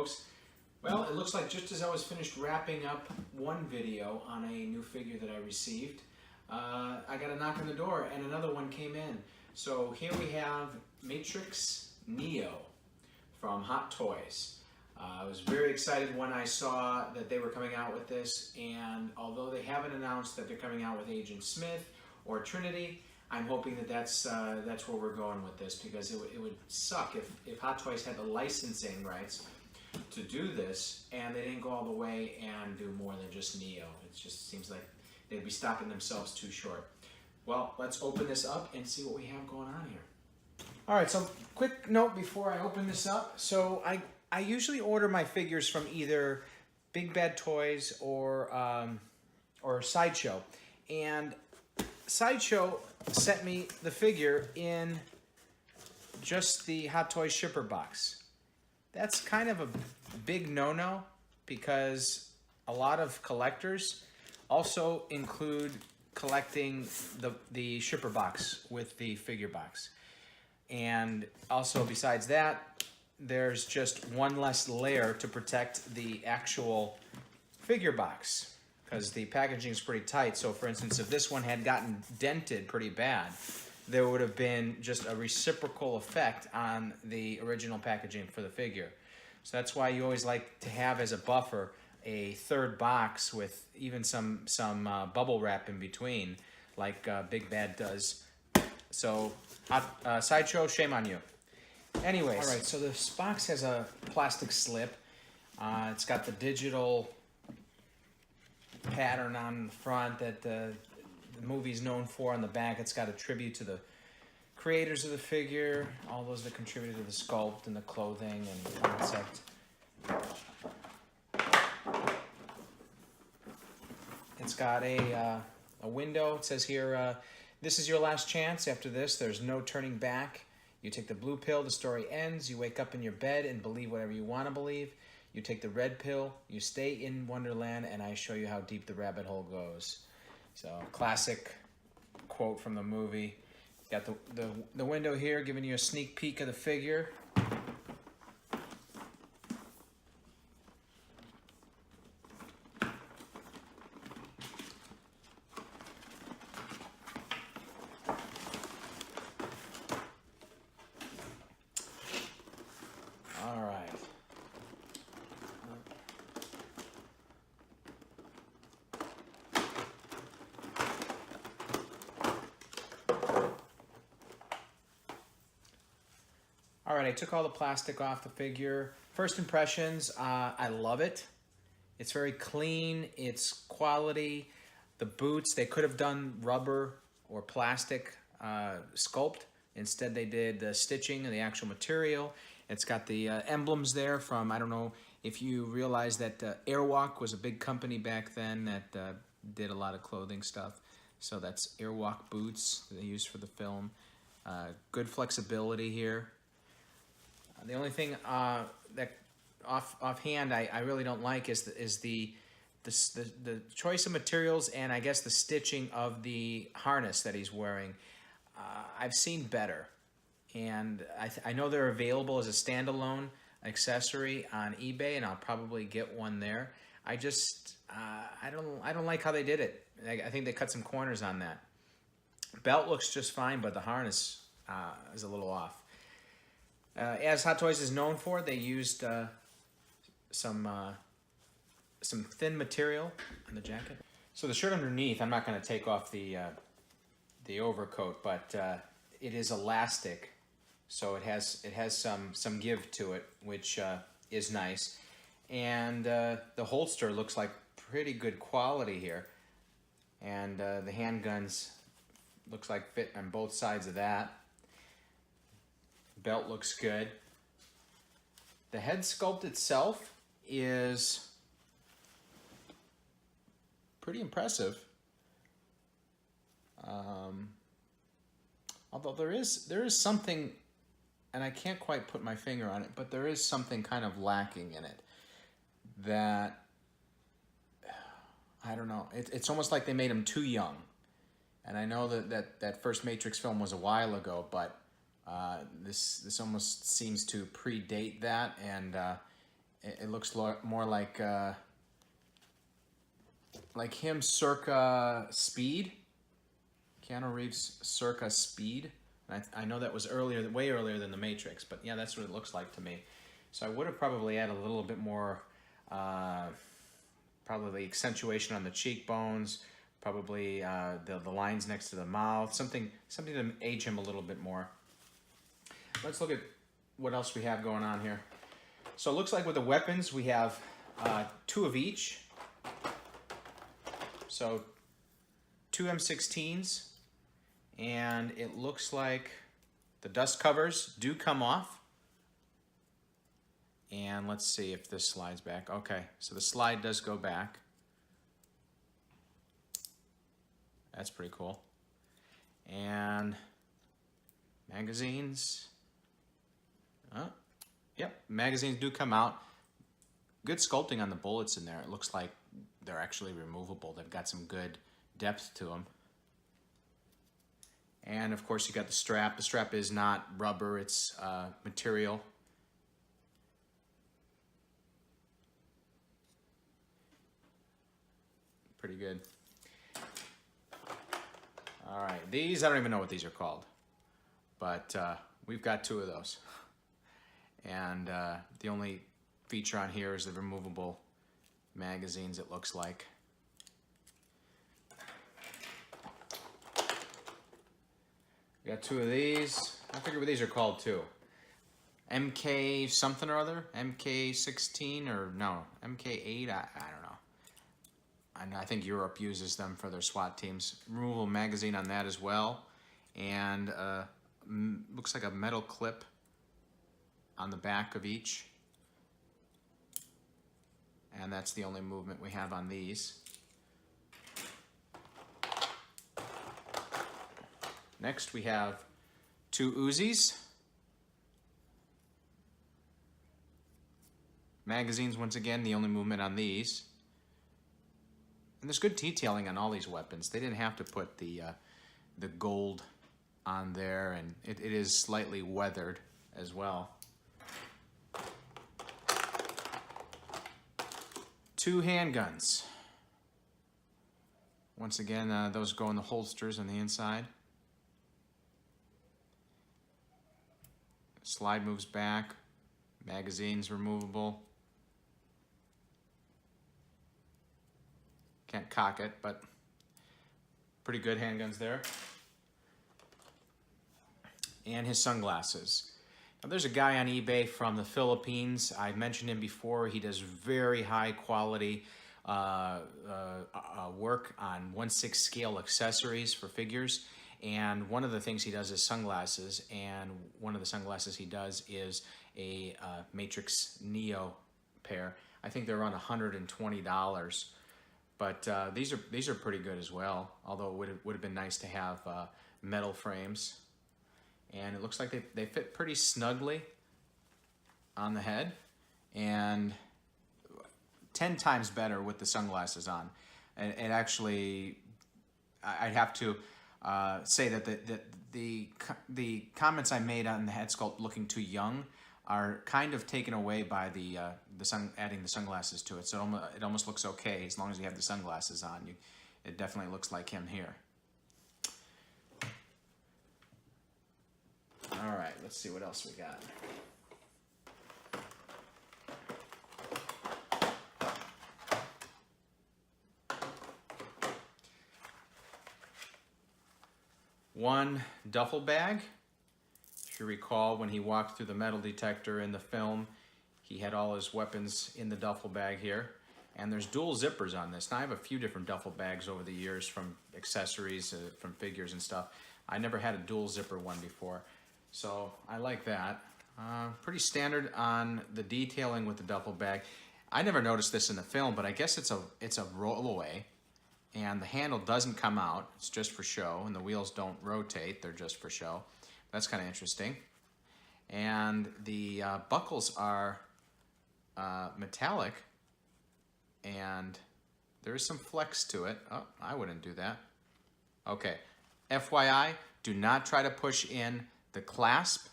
folks. Well, it looks like just as I was finished wrapping up one video on a new figure that I received, I got a knock on the door and another one came in. So here we have Matrix Neo from Hot Toys. I was very excited when I saw that they were coming out with this, and although they haven't announced that they're coming out with Agent Smith or Trinity, I'm hoping that that's where we're going with this, because it would suck if Hot Toys had the licensing rights to do this and they didn't go all the way and do more than just Neo. It just seems like they'd be stopping themselves too short. Well, let's open this up and see what we have going on here. All right, so quick note before I open this up. So I usually order my figures from either Big Bad Toys or Sideshow, and Sideshow sent me the figure in just the Hot Toys shipper box. That's kind of a big no-no, because a lot of collectors also include collecting the shipper box with the figure box. And also, besides that, there's just one less layer to protect the actual figure box, because the packaging is pretty tight. So for instance, if this one had gotten dented pretty bad, there would have been just a reciprocal effect on the original packaging for the figure. So that's why you always like to have as a buffer a third box with even some bubble wrap in between, like Big Bad does. So Sideshow, shame on you. Anyways, all right, so this box has a plastic slip. It's got the digital pattern on the front that the movie's known for. On the back, it's got a tribute to the creators of the figure, all those that contributed to the sculpt and the clothing and concept. It's got a window. It says here, this is your last chance. After this, there's no turning back. You take the blue pill, the story ends. You wake up in your bed and believe whatever you want to believe. You take the red pill, you stay in Wonderland, and I show you how deep the rabbit hole goes. So, classic quote from the movie. Got the window here giving you a sneak peek of the figure. All right. All right, I took all the plastic off the figure. First impressions, I love it. It's very clean, it's quality. The boots, they could have done rubber or plastic sculpt. Instead, they did the stitching and the actual material. It's got the emblems there from, I don't know if you realize that Airwalk was a big company back then that did a lot of clothing stuff. So that's Airwalk boots that they used for the film. Good flexibility here. The only thing that offhand I really don't like is the choice of materials, and I guess the stitching of the harness that he's wearing. I've seen better, and I know they're available as a standalone accessory on eBay, and I'll probably get one there. I just I don't like how they did it. I think they cut some corners on that. Belt looks just fine, but the harness is a little off. As Hot Toys is known for, they used some thin material on the jacket. So the shirt underneath, I'm not going to take off the overcoat, but it is elastic, so it has some give to it, which is nice. And the holster looks like pretty good quality here, and the handguns looks like fit on both sides of that. Belt looks good. The head sculpt itself is pretty impressive. Although there is something, and I can't quite put my finger on it, but there is something kind of lacking in it that, I don't know, it's almost like they made him too young. And I know that first Matrix film was a while ago, but this almost seems to predate that, and It looks more like him circa Speed. Keanu Reeves circa Speed. I know that was earlier, way earlier than The Matrix, but yeah, that's what it looks like to me. So I would have probably added a little bit more, probably accentuation on the cheekbones, probably the lines next to the mouth, something to age him a little bit more. Let's look at what else we have going on here. So it looks like with the weapons, we have 2 of each. So 2 M16s, and it looks like the dust covers do come off. And let's see if this slides back. Okay, so the slide does go back. That's pretty cool. And magazines. Yep, magazines do come out. Good sculpting on the bullets in there. It looks like they're actually removable. They've got some good depth to them. And of course you got the strap. The strap is not rubber, it's material. Pretty good. All right, these, I don't even know what these are called, but we've got 2 of those. And the only feature on here is the removable magazines, it looks like. We got 2 of these. I forget what these are called too. MK something or other? MK16 or no, MK8? I don't know. I think Europe uses them for their SWAT teams. Removable magazine on that as well. And looks like a metal clip on the back of each. And that's the only movement we have on these. Next we have 2 Uzis. Magazines, once again, the only movement on these. And there's good detailing on all these weapons. They didn't have to put the gold on there, and it is slightly weathered as well. 2 handguns. Once again, those go in the holsters on the inside. Slide moves back. Magazine's removable. Can't cock it, but pretty good handguns there. And his sunglasses. Now, there's a guy on eBay from the Philippines. I mentioned him before. He does very high quality work on 1/6 scale accessories for figures. And one of the things he does is sunglasses. And one of the sunglasses he does is a Matrix Neo pair. I think they're around $120. But these are pretty good as well. Although it would have been nice to have metal frames. And it looks like they fit pretty snugly on the head, and 10 times better with the sunglasses on. And it actually, I'd have to say that the comments I made on the head sculpt looking too young are kind of taken away by adding the sunglasses to it. So it almost looks okay as long as you have the sunglasses on. It definitely looks like him here. All right, let's see what else we got. One duffel bag. If you recall, when he walked through the metal detector in the film, he had all his weapons in the duffel bag here. And there's dual zippers on this. Now, I have a few different duffel bags over the years from accessories, from figures and stuff. I never had a dual zipper one before. So I like that. Pretty standard on the detailing with the duffel bag. I never noticed this in the film, but I guess it's a rollaway, and the handle doesn't come out. It's just for show, and the wheels don't rotate. They're just for show. That's kind of interesting. And the buckles are metallic, and there's some flex to it. Oh, I wouldn't do that. Okay, FYI, do not try to push in the clasp,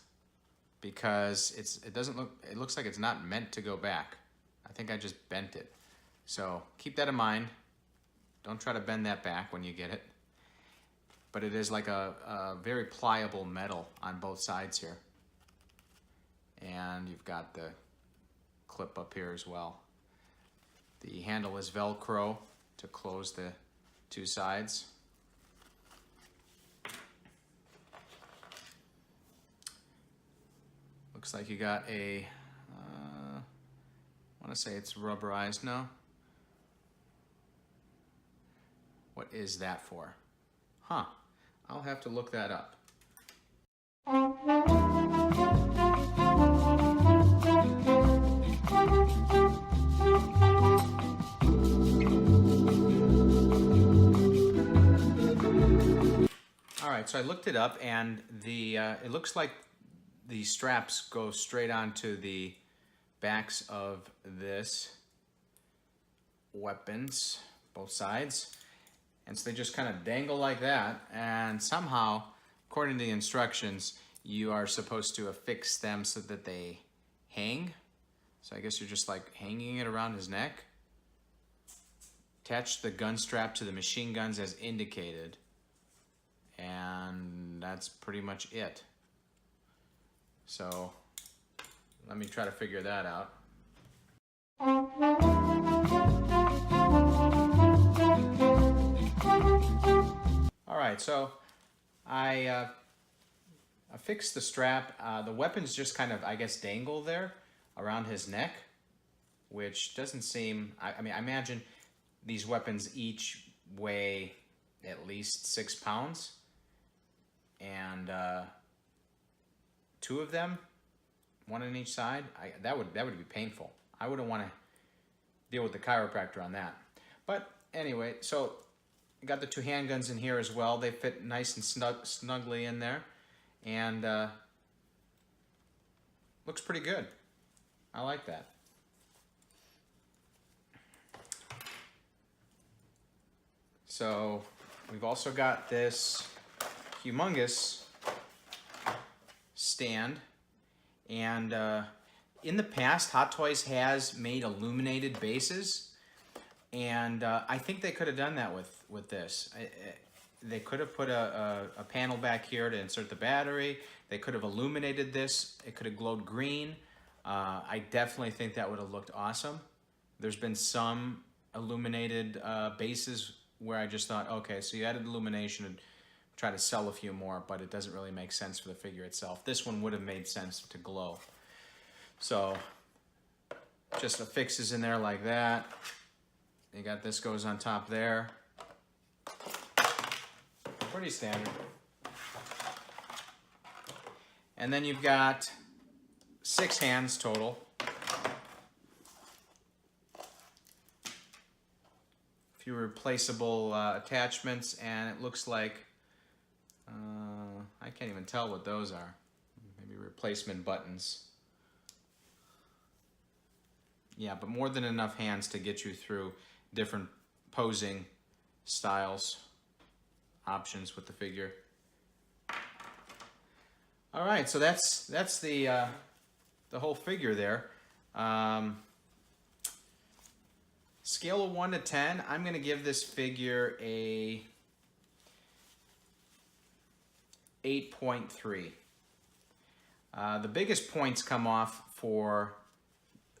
because it looks like it's not meant to go back. I think I just bent it. So keep that in mind. Don't try to bend that back when you get it. But it is like a very pliable metal on both sides here. And you've got the clip up here as well. The handle is Velcro to close the two sides. Looks like you got a, I want to say it's rubberized, no? What is that for? Huh, I'll have to look that up. All right, so I looked it up, and the it looks like the straps go straight onto the backs of this weapons, both sides. And so they just kind of dangle like that, and somehow, according to the instructions, you are supposed to affix them so that they hang. So I guess you're just like hanging it around his neck. Attach the gun strap to the machine guns as indicated. And that's pretty much it. So let me try to figure that out. All right, so I fixed the strap. The weapons just kind of, I guess, dangle there around his neck, which doesn't seem, I mean, I imagine these weapons each weigh at least 6 pounds. And 2 of them, 1 on each side, that would be painful. I wouldn't want to deal with the chiropractor on that. But anyway, so I got the 2 handguns in here as well. They fit nice and snugly in there, and looks pretty good. I like that. So we've also got this Humongous Stand, and in the past Hot Toys has made illuminated bases, and I think they could have done that with this. They could have put a panel back here to insert the battery. They could have illuminated this. It could have glowed green. I definitely think that would have looked awesome. There's been some illuminated bases where I just thought, okay, so you added illumination and try to sell a few more, but it doesn't really make sense for the figure itself. This one would have made sense to glow. So just affixes in there like that. You got this goes on top there. Pretty standard. And then you've got 6 hands total. A few replaceable attachments, and it looks like I can't even tell what those are. Maybe replacement buttons. Yeah, but more than enough hands to get you through different posing styles, options with the figure. All right, so that's the whole figure there. Scale of 1 to 10, I'm going to give this figure a 8.3. The biggest points come off for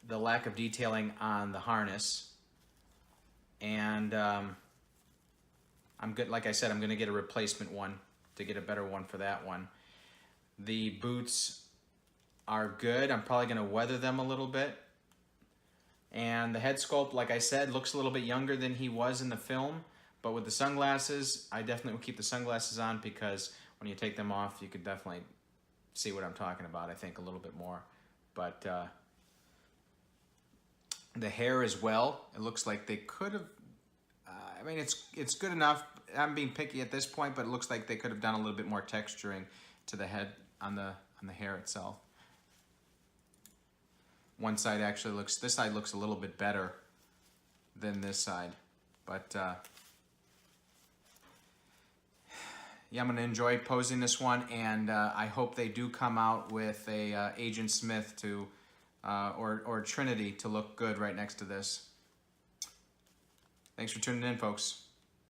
the lack of detailing on the harness, and I'm good. Like I said, I'm going to get a replacement one to get a better one for that one. The boots are good. I'm probably going to weather them a little bit. And the head sculpt, like I said, looks a little bit younger than he was in the film. But with the sunglasses, I definitely will keep the sunglasses on, because when you take them off, you could definitely see what I'm talking about, I think, a little bit more. But the hair as well, it looks like they could have, I mean, it's good enough. I'm being picky at this point, but it looks like they could have done a little bit more texturing to the head on the hair itself. One side actually looks, this side looks a little bit better than this side. But yeah, I'm going to enjoy posing this one, and I hope they do come out with a Agent Smith to or Trinity to look good right next to this. Thanks for tuning in, folks.